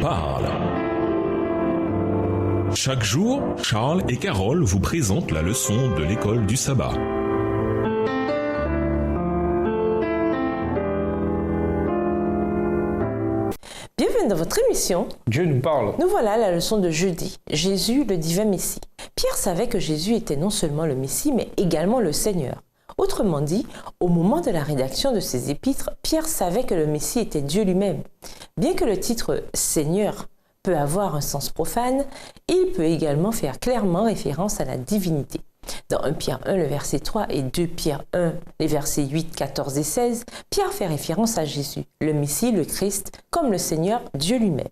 parle. Chaque jour, Charles et Carole vous présentent la leçon de l'école du sabbat. Bienvenue dans votre émission. Dieu nous parle. Nous voilà à la leçon de jeudi. Jésus, le divin Messie. Pierre savait que Jésus était non seulement le Messie, mais également le Seigneur. Autrement dit, au moment de la rédaction de ses épîtres, Pierre savait que le Messie était Dieu lui-même. Bien que le titre « Seigneur » peut avoir un sens profane, il peut également faire clairement référence à la divinité. Dans 1 Pierre 1, le verset 3 et 2 Pierre 1, les versets 8, 14 et 16, Pierre fait référence à Jésus, le Messie, le Christ, comme le Seigneur, Dieu lui-même.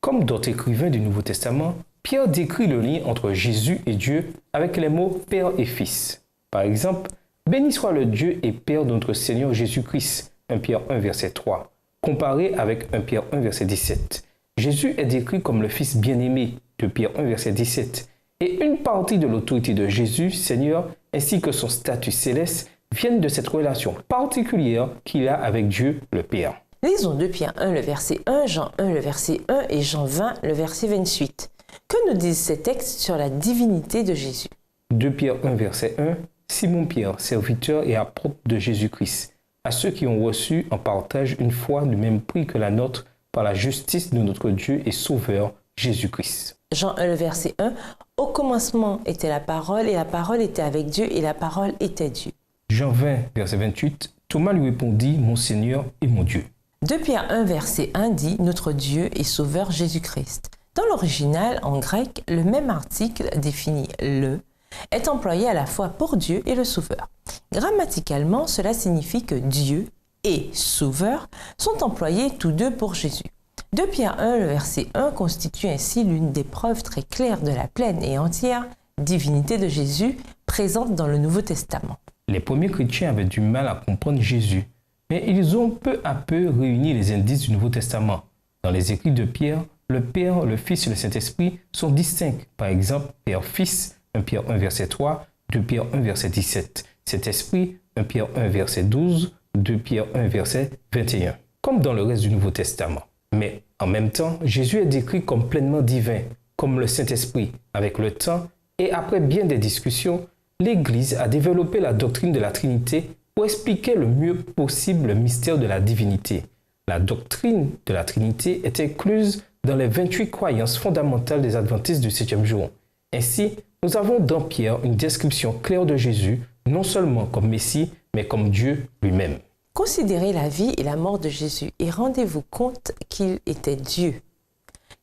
Comme d'autres écrivains du Nouveau Testament, Pierre décrit le lien entre Jésus et Dieu avec les mots « Père » et « Fils ». Par exemple, « Béni soit le Dieu et Père de notre Seigneur Jésus-Christ » 1 Pierre 1, verset 3, comparé avec 1 Pierre 1, verset 17. Jésus est décrit comme le Fils bien-aimé 2 Pierre 1, verset 17. Et une partie de l'autorité de Jésus, Seigneur, ainsi que son statut céleste, viennent de cette relation particulière qu'il a avec Dieu, le Père. Lisons 2 Pierre 1, le verset 1, Jean 1, le verset 1 et Jean 20, le verset 28. Que nous disent ces textes sur la divinité de Jésus? 2 Pierre 1, verset 1, Simon Pierre, serviteur et apôtre de Jésus-Christ, à ceux qui ont reçu en partage une foi du même prix que la nôtre par la justice de notre Dieu et Sauveur, Jésus-Christ. Jean 1, le verset 1, au commencement était la parole, et la parole était avec Dieu, et la parole était Dieu. Jean 20, verset 28, Thomas lui répondit, mon Seigneur et mon Dieu. 2 Pierre 1, verset 1 dit, notre Dieu et Sauveur Jésus-Christ. Dans l'original, en grec, le même article défini le est employé à la fois pour Dieu et le Sauveur. Grammaticalement, cela signifie que Dieu et Sauveur sont employés tous deux pour Jésus. 2 Pierre 1, le verset 1 constitue ainsi l'une des preuves très claires de la pleine et entière divinité de Jésus présente dans le Nouveau Testament. Les premiers chrétiens avaient du mal à comprendre Jésus, mais ils ont peu à peu réuni les indices du Nouveau Testament. Dans les écrits de Pierre, le Père, le Fils et le Saint-Esprit sont distincts. Par exemple, Père-Fils, 1 Pierre 1, verset 3, 2 Pierre 1, verset 17. Saint-Esprit, 1 Pierre 1, verset 12, 2 Pierre 1, verset 21. Comme dans le reste du Nouveau Testament. Mais en même temps, Jésus est décrit comme pleinement divin, comme le Saint-Esprit. Avec le temps et après bien des discussions, l'Église a développé la doctrine de la Trinité pour expliquer le mieux possible le mystère de la divinité. La doctrine de la Trinité est incluse dans les 28 croyances fondamentales des adventistes du 7e jour. Ainsi, nous avons dans Pierre une description claire de Jésus, non seulement comme Messie, mais comme Dieu lui-même. Considérez la vie et la mort de Jésus et rendez-vous compte qu'il était Dieu.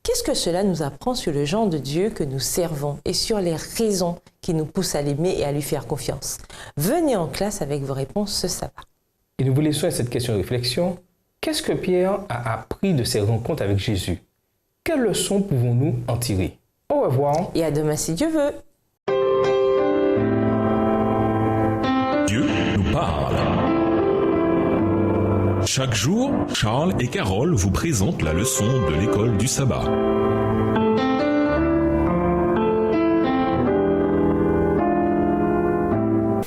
Qu'est-ce que cela nous apprend sur le genre de Dieu que nous servons et sur les raisons qui nous poussent à l'aimer et à lui faire confiance? Venez en classe avec vos réponses ce sabbat. Et nous vous laissons à cette question de réflexion. Qu'est-ce que Pierre a appris de ses rencontres avec Jésus? Quelles leçons pouvons-nous en tirer? Au revoir. Et à demain si Dieu veut. Dieu nous parle. Chaque jour, Charles et Carole vous présentent la leçon de l'école du sabbat.